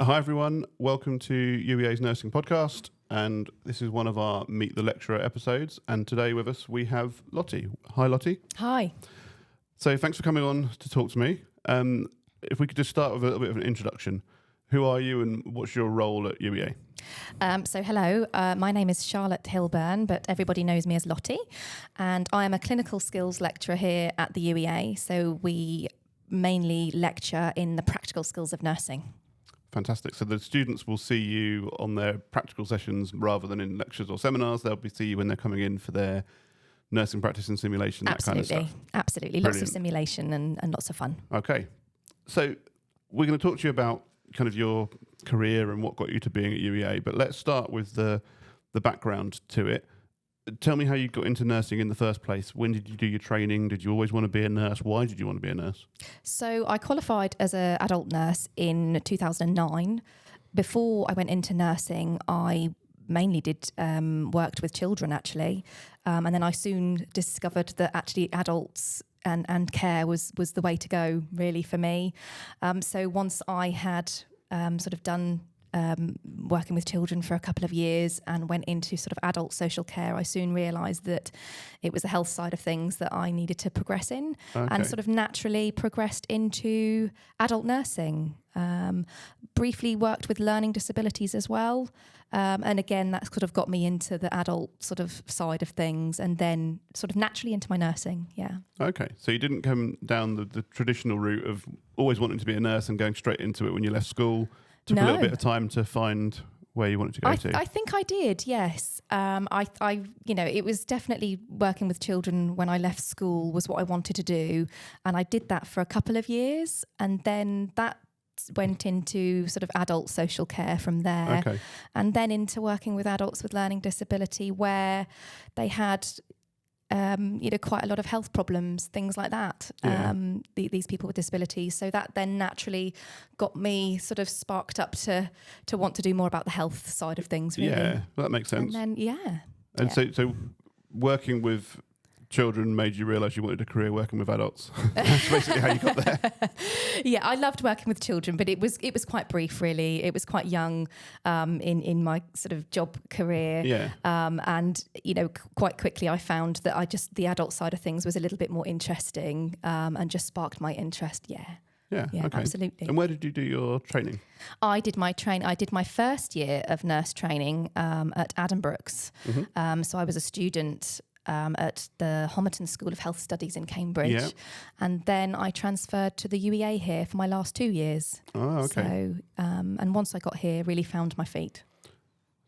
Hi everyone, welcome to UEA's Nursing Podcast, and this is one of our Meet the Lecturer episodes, and today with us we have Lottie. Hi Lottie. Hi. So thanks for coming on to talk to me. If we could just start with a little bit of an introduction. Who are you and what's your role at UEA? Hello, my name is Charlotte Hilburn, but everybody knows me as Lottie, and I am a clinical skills lecturer here at the UEA, so we mainly lecture in the practical skills of nursing. Fantastic. So the students will see you on their practical sessions rather than in lectures or seminars. They'll see you when they're coming in for their nursing practice and simulation, that kind of stuff. Absolutely. Brilliant. Lots of simulation and lots of fun. Okay. So we're going to talk to you about kind of your career and what got you to being at UEA, but let's start with the background to it. Tell me how you got into nursing in the first place. When did you do your training? Did you always want to be a nurse? Why did you want to be a nurse? So I qualified as an adult nurse in 2009. Before I went into nursing, I mainly worked with children actually. And then I soon discovered that actually adults and care was the way to go really for me. So once I had sort of done working with children for a couple of years and went into sort of adult social care, I soon realised that it was the health side of things that I needed to progress in, and sort of naturally progressed into adult nursing. Briefly worked with learning disabilities as well. And again, that sort of got me into the adult sort of side of things, and then sort of naturally into my nursing, yeah. Okay, so you didn't come down the traditional route of always wanting to be a nurse and going straight into it when you left school. Took a little bit of time to find where you wanted to go to. I think I did, yes. It was definitely working with children when I left school was what I wanted to do. And I did that for a couple of years. And then that went into sort of adult social care from there. Okay. And then into working with adults with learning disability where they had quite a lot of health problems, things like that, these people with disabilities. So that then naturally got me sort of sparked up to want to do more about the health side of things, really. Yeah, well, that makes sense. And then, So working with children made you realise you wanted a career working with adults. That's basically how you got there. Yeah, I loved working with children, but it was quite brief, really. It was quite young in my sort of job career. Yeah. And, quite quickly I found that the adult side of things was a little bit more interesting and just sparked my interest, yeah. Yeah, okay. Absolutely. And where did you do your training? I did my first year of nurse training at Addenbrooke's. Mm-hmm. So I was a student at the Homerton School of Health Studies in Cambridge. Yeah. And then I transferred to the UEA here for my last 2 years. Oh, okay. So, and once I got here, really found my feet.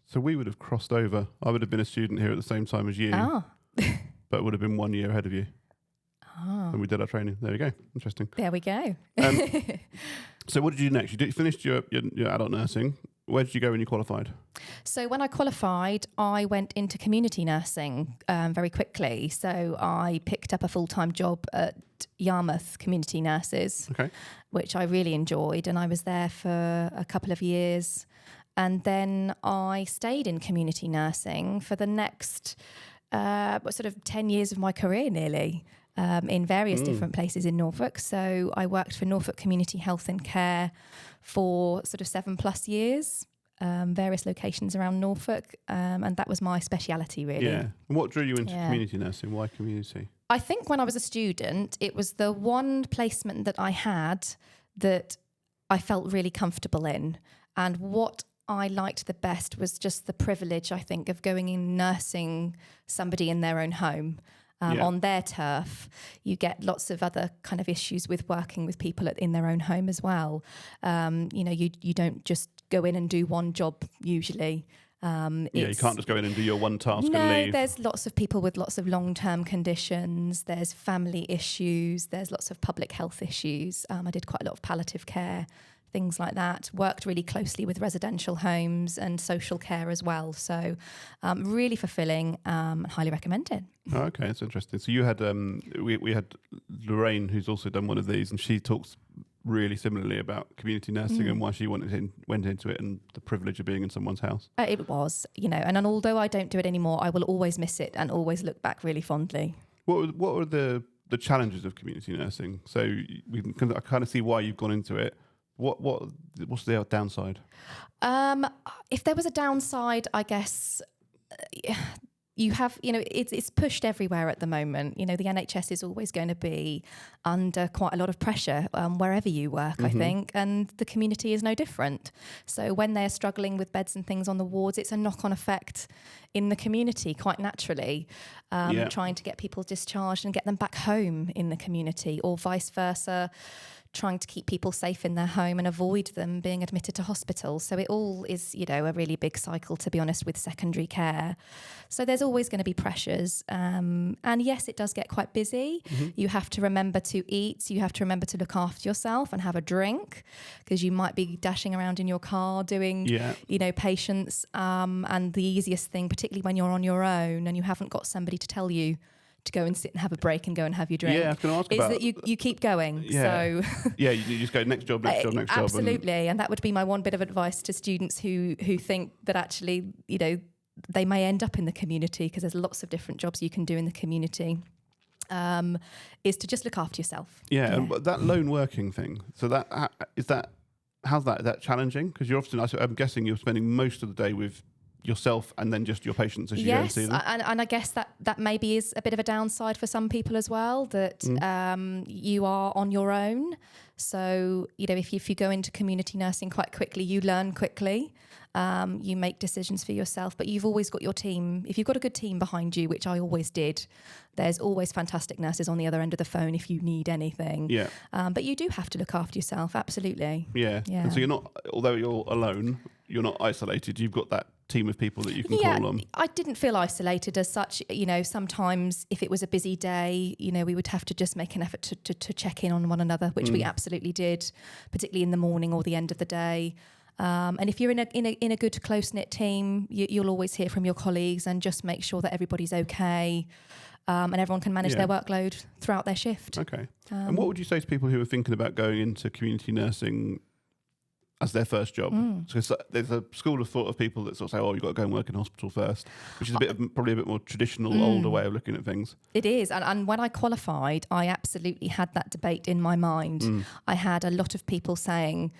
So we would have crossed over. I would have been a student here at the same time as you, but it would have been 1 year ahead of you. When we did our training. There we go. Interesting. There we go. So what did you do next? You finished your adult nursing. Where did you go when you qualified? So when I qualified, I went into community nursing very quickly. So I picked up a full-time job at Yarmouth Community Nurses, which I really enjoyed. And I was there for a couple of years. And then I stayed in community nursing for the next sort of 10 years of my career nearly. In various different places in Norfolk. So I worked for Norfolk Community Health and Care for sort of 7+ years, various locations around Norfolk, and that was my speciality really. Yeah. And what drew you into community nursing? Why community? I think when I was a student, it was the one placement that I had that I felt really comfortable in. And what I liked the best was just the privilege, I think, of going in nursing somebody in their own home. On their turf. You get lots of other kind of issues with working with people in their own home as well. You don't just go in and do one job usually. You can't just go in and do your one task and leave. No, there's lots of people with lots of long-term conditions. There's family issues. There's lots of public health issues. I did quite a lot of palliative care, things like that. Worked really closely with residential homes and social care as well. So really fulfilling, highly recommended. Oh, okay, that's interesting. So you had, we had Lorraine, who's also done one of these, and she talks really similarly about community nursing and why she went into it and the privilege of being in someone's house. It was, and although I don't do it anymore, I will always miss it and always look back really fondly. What were the challenges of community nursing? So I kind of see why you've gone into it, What's the downside? If there was a downside, I guess you have, it's pushed everywhere at the moment. The NHS is always going to be under quite a lot of pressure wherever you work, I think, and the community is no different. So when they're struggling with beds and things on the wards, it's a knock-on effect in the community quite naturally, trying to get people discharged and get them back home in the community, or vice versa, trying to keep people safe in their home and avoid them being admitted to hospital. So it all is, a really big cycle, to be honest, with secondary care. So there's always going to be pressures. And yes, it does get quite busy. You have to remember to eat. You have to remember to look after yourself and have a drink, because you might be dashing around in your car doing, patients. And the easiest thing, particularly when you're on your own and you haven't got somebody to tell you to go and sit and have a break and go and have your drink. Yeah, I was going to ask is that you keep going. Yeah. So you just go next job, next job. Absolutely, and that would be my one bit of advice to students who think that actually, they may end up in the community, because there's lots of different jobs you can do in the community. Is to just look after yourself. Yeah, and that lone working thing. So how's that? Is that challenging? Because you're often, I'm guessing, you're spending most of the day with yourself and then just your patients as you go and see them. And I guess that maybe is a bit of a downside for some people as well, that you are on your own. So, if you go into community nursing quite quickly, you learn quickly, you make decisions for yourself, but you've always got your team. If you've got a good team behind you, which I always did, there's always fantastic nurses on the other end of the phone if you need anything. Yeah. But you do have to look after yourself, absolutely. Yeah. And so you're not, although you're alone, you're not isolated. You've got that team of people that you can call on. I didn't feel isolated as such. Sometimes if it was a busy day, we would have to just make an effort to check in on one another, which we absolutely did, particularly in the morning or the end of the day. And if you're in a good close-knit team, you'll always hear from your colleagues and just make sure that everybody's okay, and everyone can manage their workload throughout their shift. Okay. And what would you say to people who are thinking about going into community nursing as their first job? Because there's a school of thought of people that sort of say, "Oh, you've got to go and work in hospital first," which is probably a bit more traditional, older way of looking at things. It is, and when I qualified, I absolutely had that debate in my mind. I had a lot of people saying,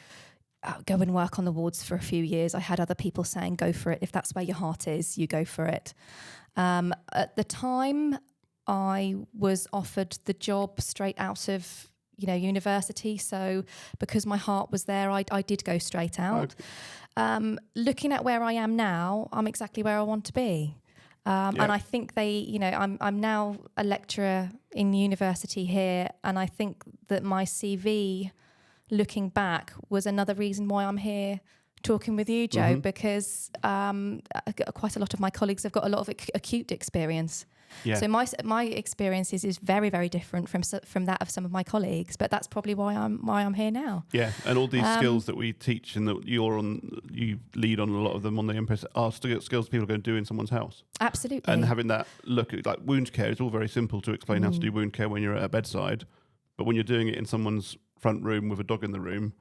go and work on the wards for a few years. I had other people saying, go for it. If that's where your heart is, you go for it. At the time, I was offered the job straight out of university. So because my heart was there, I did go straight out. Okay. Looking at where I am now, I'm exactly where I want to be. And I think I'm now a lecturer in university here. And I think that my CV, looking back, was another reason why I'm here talking with you, Joe, because quite a lot of my colleagues have got a lot of acute experience. Yeah. So my experience is very, very different from that of some of my colleagues, but that's probably why I'm here now. Yeah, and all these skills that we teach and that you lead on a lot of them on the MPS are skills people are going to do in someone's house. Absolutely. And having that look at wound care, it's all very simple to explain how to do wound care when you're at a bedside, but when you're doing it in someone's front room with a dog in the room,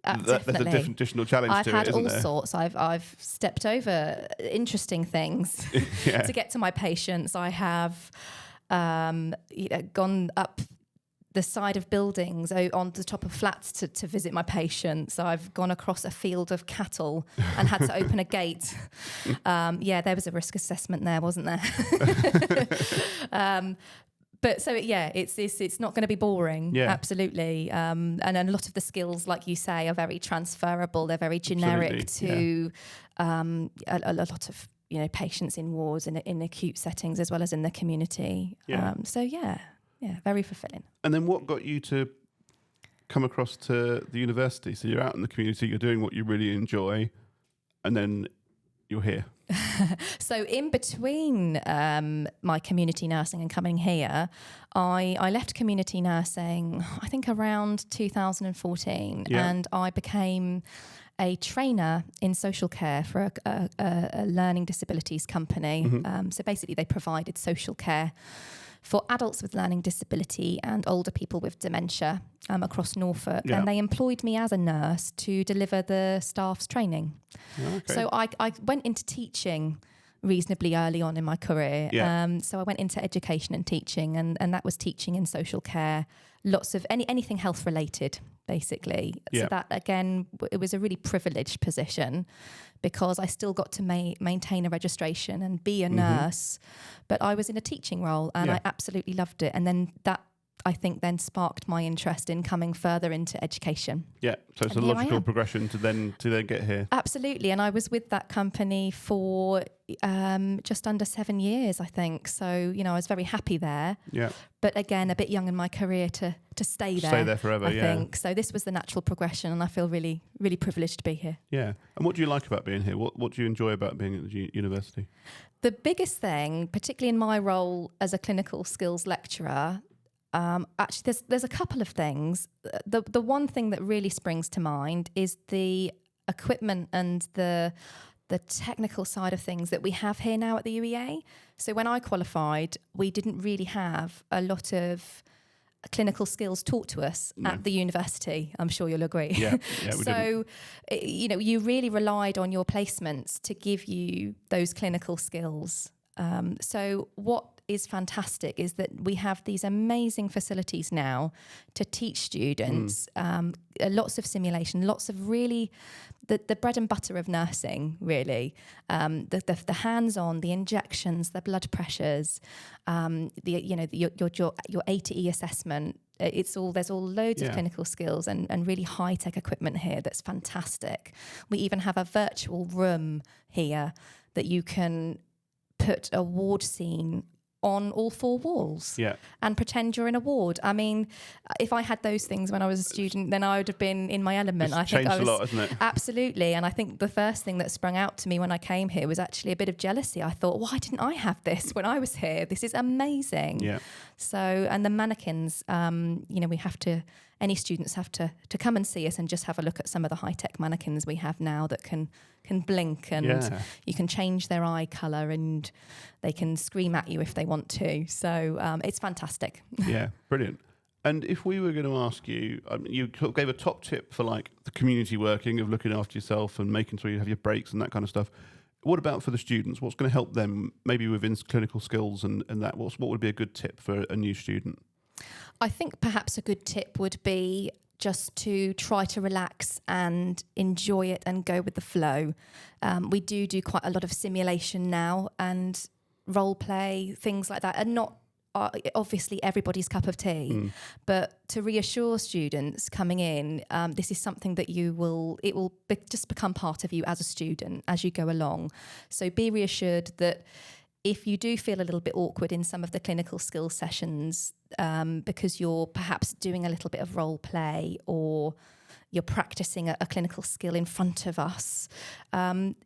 there's a different additional challenge to it, isn't there? I've had all sorts. I've stepped over interesting things to get to my patients. I have gone up the side of buildings on the top of flats to visit my patients. I've gone across a field of cattle and had to open a gate. There was a risk assessment there, wasn't there? But so it's not going to be boring. Yeah. Absolutely. And a lot of the skills, like you say, are very transferable. They're very generic to a lot of patients in wards and in acute settings as well as in the community. Yeah. Very fulfilling. And then what got you to come across to the university? So you're out in the community, you're doing what you really enjoy, and then you're here. So in between my community nursing and coming here, I left community nursing, I think around 2014, and I became a trainer in social care for a learning disabilities company. So basically they provided social care for adults with learning disability and older people with dementia across Norfolk. And they employed me as a nurse to deliver the staff's training. Okay. So I went into teaching reasonably early on in my career. Yeah. So I went into education and teaching, and that was teaching in social care, lots of anything health related, basically. Yeah. So that, again, it was a really privileged position because I still got to maintain a registration and be a nurse, but I was in a teaching role and I absolutely loved it. And then that, I think, then sparked my interest in coming further into education. Yeah, so it's a logical progression to then get here. Absolutely, and I was with that company for just under 7 years, I think. So, you know, I was very happy there. Yeah. But again, a bit young in my career to stay there. Stay there forever, I think. So this was the natural progression, and I feel really, really privileged to be here. Yeah. And what do you like about being here? What do you enjoy about being at the university? The biggest thing, particularly in my role as a clinical skills lecturer, actually, there's a couple of things. The one thing that really springs to mind is the equipment and the technical side of things that we have here now at the UEA. So when I qualified, we didn't really have a lot of clinical skills taught to us at the university. I'm sure you'll agree. Yeah, we so, you know, you really relied on your placements to give you those clinical skills. So what is fantastic is that we have these amazing facilities now to teach students, lots of simulation, lots of really the bread and butter of nursing, really. The hands-on, the injections, the blood pressures, your A to E assessment. There's all loads of clinical skills and really high-tech equipment here that's fantastic. We even have a virtual room here that you can put a ward scene on all 4 walls and pretend you're in a ward. I mean, if I had those things when I was a student, then I would have been in my element. I think changed a lot, hasn't it? Absolutely. And I think the first thing that sprung out to me when I came here was actually a bit of jealousy. I thought, why didn't I have this when I was here? This is amazing. Yeah. So, and the mannequins, any students have to come and see us and just have a look at some of the high-tech mannequins we have now that can blink and you can change their eye colour and they can scream at you if they want to. So it's fantastic. Yeah, brilliant. And if we were going to ask you, you gave a top tip for like the community working of looking after yourself and making sure you have your breaks and that kind of stuff. What about for the students? What's going to help them maybe within clinical skills and that? What would be a good tip for a new student? I think perhaps a good tip would be just to try to relax and enjoy it and go with the flow. We do quite a lot of simulation now and role play, things like that, and not obviously everybody's cup of tea, but to reassure students coming in, this is something that it will just become part of you as a student as you go along. So be reassured that if you do feel a little bit awkward in some of the clinical skills sessions because you're perhaps doing a little bit of role play or you're practicing a clinical skill in front of us, and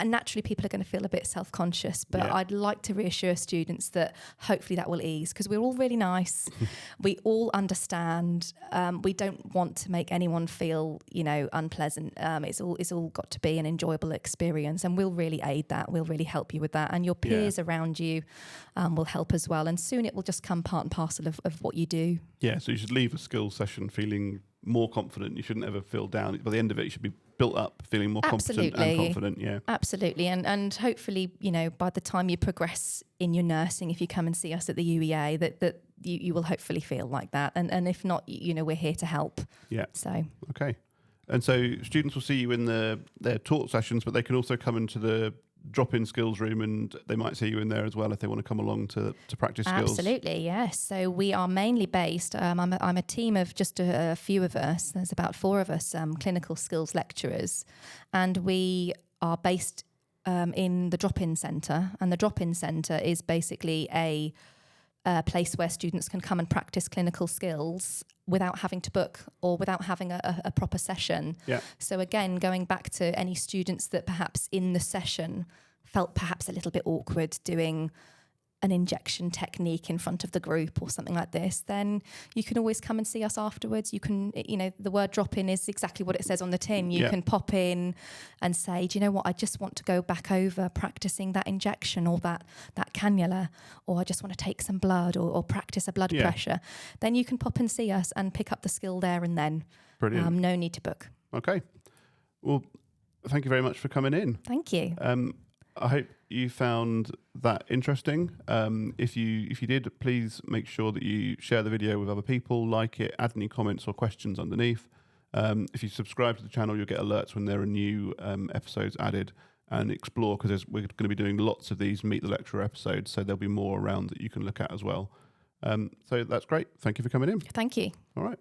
naturally people are going to feel a bit self-conscious, but I'd like to reassure students that hopefully that will ease because we're all really nice. We all understand. We don't want to make anyone feel, unpleasant. It's all got to be an enjoyable experience, and we'll really aid that. We'll really help you with that, and your peers around you will help as well. And soon it will just come part and parcel of what you do. Yeah, so you should leave a skills session feeling more confident. You shouldn't ever feel down. By the end of it, you should be built up, feeling more competent and confident. Yeah, absolutely. And hopefully, by the time you progress in your nursing, if you come and see us at the UEA, that you will hopefully feel like that. And if not, we're here to help. Yeah. So okay. And so students will see you in their taught sessions, but they can also come into the drop-in skills room and they might see you in there as well if they want to come along to practice skills. Absolutely, yes. So we are mainly based, I'm a team of just a few of us. There's about 4 of us clinical skills lecturers, and we are based in the drop-in centre, and the drop-in centre is basically a place where students can come and practice clinical skills without having to book or without having a proper session. Yeah. So again, going back to any students that perhaps in the session felt perhaps a little bit awkward doing an injection technique in front of the group or something like this, then you can always come and see us afterwards. You can, the word drop in is exactly what it says on the tin. You can pop in and say, do you know what, I just want to go back over practicing that injection or that cannula, or I just want to take some blood or practice a blood pressure. Then you can pop and see us and pick up the skill there and then. Brilliant. No need to book. Okay. Well, thank you very much for coming in. Thank you. I hope you found that interesting. If you did, please make sure that you share the video with other people, like it, add any comments or questions underneath. If you subscribe to the channel, you'll get alerts when there are new episodes added, and explore, because we're going to be doing lots of these Meet the Lecturer episodes, so there'll be more around that you can look at as well. So that's great. Thank you for coming in. Thank you. All right.